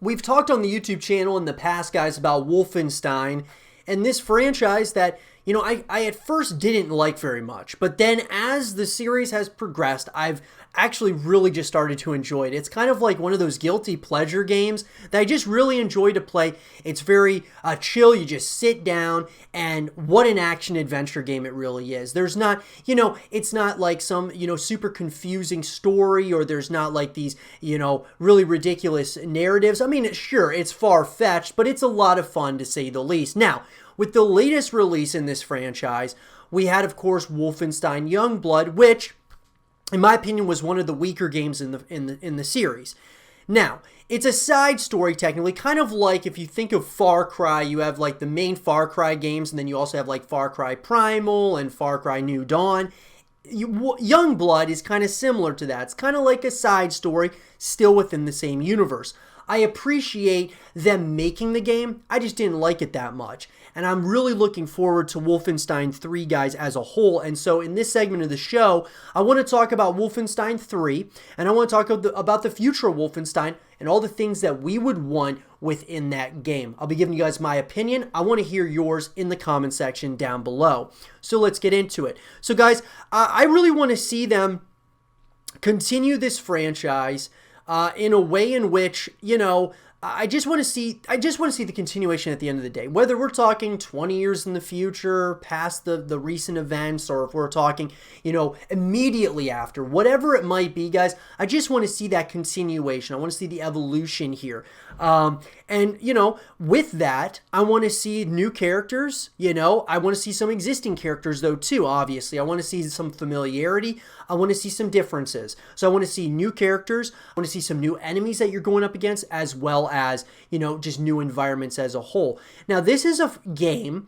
We've talked on the YouTube channel in the past, guys, about Wolfenstein and this franchise that, I at first didn't like very much. But then as the series has progressed, I've actually really just started to enjoy it. It's kind of like one of those guilty pleasure games that I just really enjoy to play. It's very chill. You just sit down, and what an action adventure game it really is. There's not, it's not like some, super confusing story, or there's not like these, really ridiculous narratives. I mean, sure, it's far-fetched, but it's a lot of fun to say the least. Now, with the latest release in this franchise, we had, of course, Wolfenstein Youngblood, which, in my opinion, was one of the weaker games in the series. Now, it's a side story technically, kind of like if you think of Far Cry, you have like the main Far Cry games, and then you also have like Far Cry Primal and Far Cry New Dawn. Youngblood is kind of similar to that. It's kind of like a side story, still within the same universe. I appreciate them making the game. I just didn't like it that much. And I'm really looking forward to Wolfenstein 3, guys, as a whole. And so in this segment of the show, I want to talk about Wolfenstein 3, and I want to talk about the future of Wolfenstein and all the things that we would want within that game. I'll be giving you guys my opinion. I want to hear yours in the comment section down below. So let's get into it. So guys, I really want to see them continue this franchise in a way in which, I just want to see the continuation at the end of the day. Whether we're talking 20 years in the future, past the recent events, or if we're talking, immediately after, whatever it might be, guys, I just want to see that continuation. I want to see the evolution here. And, with that, I want to see new characters, I want to see some existing characters though too, obviously. I want to see some familiarity. I want to see some differences. So I want to see new characters. I want to see some new enemies that you're going up against, as well as, just new environments as a whole. Now, this is a game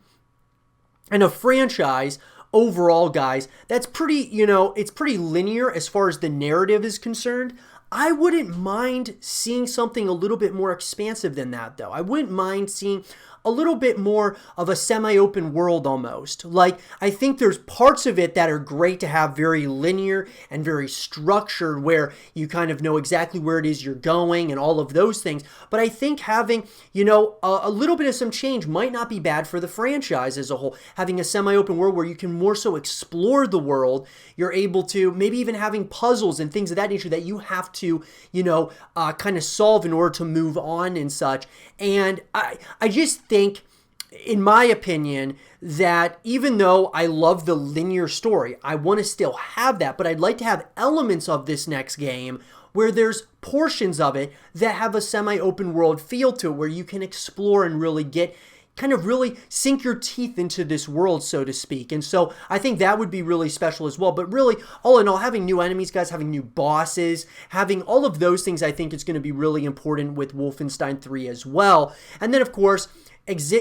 and a franchise overall, guys, that's pretty, it's pretty linear as far as the narrative is concerned. I wouldn't mind seeing something a little bit more expansive than that, though. I wouldn't mind seeing a little bit more of a semi-open world almost. Like, I think there's parts of it that are great to have very linear and very structured, where you kind of know exactly where it is you're going and all of those things. But I think having, a little bit of some change might not be bad for the franchise as a whole. Having a semi-open world where you can more so explore the world, you're able to, maybe even having puzzles and things of that nature that you have to, kind of solve in order to move on and such. And I just think, in my opinion, that even though I love the linear story, I want to still have that, but I'd like to have elements of this next game where there's portions of it that have a semi-open world feel to it, where you can explore and really really sink your teeth into this world, so to speak. And so I think that would be really special as well. But really, all in all, having new enemies, guys, having new bosses, having all of those things, I think is going to be really important with Wolfenstein 3 as well. And then, of course,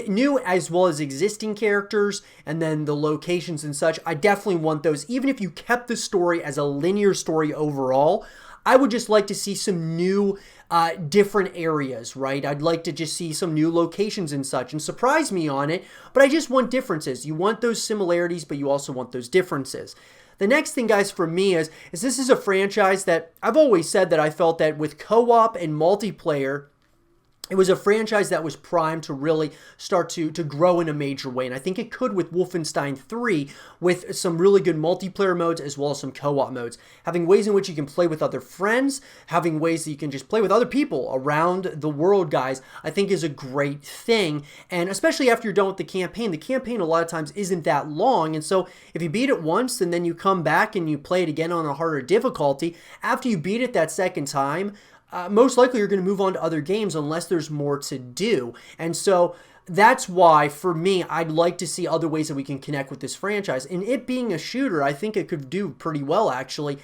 new as well as existing characters, and then the locations and such. I definitely want those. Even if you kept the story as a linear story overall, I would just like to see some new different areas, right? I'd like to just see some new locations and such, and surprise me on it, but I just want differences. You want those similarities, but you also want those differences. The next thing, guys, for me is this is a franchise that I've always said that I felt that with co-op and multiplayer, it was a franchise that was primed to really start to grow in a major way. And I think it could with Wolfenstein 3, with some really good multiplayer modes as well as some co-op modes. Having ways in which you can play with other friends, having ways that you can just play with other people around the world, guys, I think is a great thing. And especially after you're done with the campaign a lot of times isn't that long. And so if you beat it once and then you come back and you play it again on a harder difficulty, after you beat it that second time, most likely you're going to move on to other games unless there's more to do. And so that's why, for me, I'd like to see other ways that we can connect with this franchise. And it being a shooter, I think it could do pretty well, actually.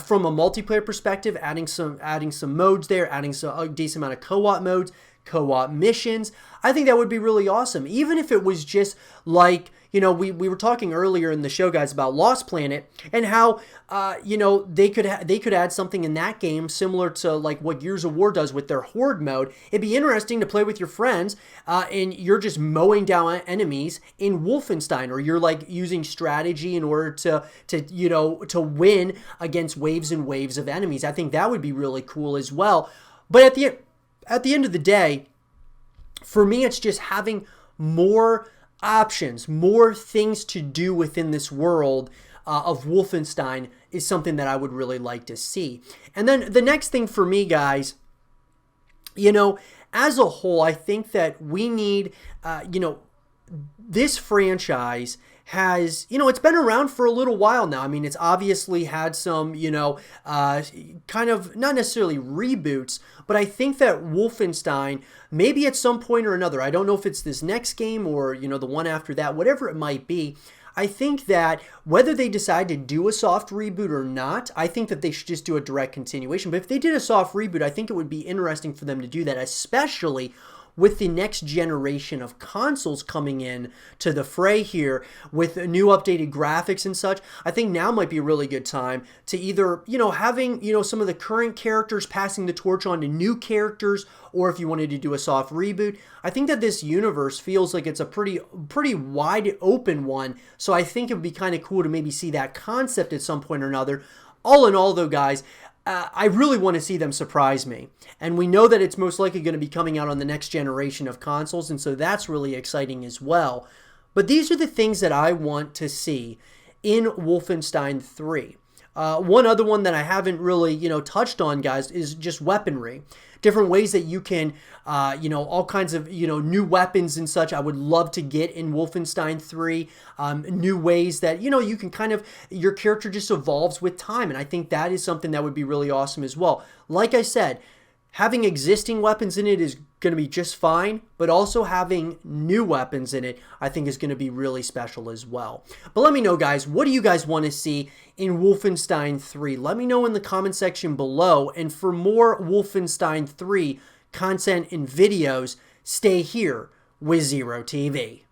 From a multiplayer perspective, adding some modes there, adding a decent amount of co-op modes, co-op missions. I think that would be really awesome. Even if it was just like, we were talking earlier in the show, guys, about Lost Planet and how, they could add something in that game similar to like what Gears of War does with their Horde mode. It'd be interesting to play with your friends and you're just mowing down enemies in Wolfenstein, or you're like using strategy in order to win against waves and waves of enemies. I think that would be really cool as well. But at the end of the day, for me, it's just having more options, more things to do within this world of Wolfenstein is something that I would really like to see. And then the next thing for me, guys, you know, as a whole, I think that we need, you know, this franchise has, you know, it's been around for a little while now. I mean, it's obviously had some, you know, kind of not necessarily reboots, but I think that Wolfenstein, maybe at some point or another, I don't know if it's this next game or, you know, the one after that, whatever it might be, I think that whether they decide to do a soft reboot or not, I think that they should just do a direct continuation. But if they did a soft reboot, I think it would be interesting for them to do that, especially with the next generation of consoles coming in to the fray here with new updated graphics and such. I think now might be a really good time to either, you know, having, you know, some of the current characters passing the torch on to new characters, or if you wanted to do a soft reboot. I think that this universe feels like it's a pretty wide open one, so I think it would be kind of cool to maybe see that concept at some point or another. All in all, though, guys, I really want to see them surprise me. And we know that it's most likely going to be coming out on the next generation of consoles, and so that's really exciting as well. But these are the things that I want to see in Wolfenstein 3. One other one that I haven't really, you know, touched on, guys, is just weaponry. Different ways that you can, you know, all kinds of, you know, new weapons and such I would love to get in Wolfenstein 3. New ways that, you know, you can kind of, your character just evolves with time. And I think that is something that would be really awesome as well. Like I said, having existing weapons in it is going to be just fine, but also having new weapons in it, I think is going to be really special as well. But let me know, guys, what do you guys want to see in Wolfenstein 3? Let me know in the comment section below. And for more Wolfenstein 3 content and videos, stay here with Zero TV.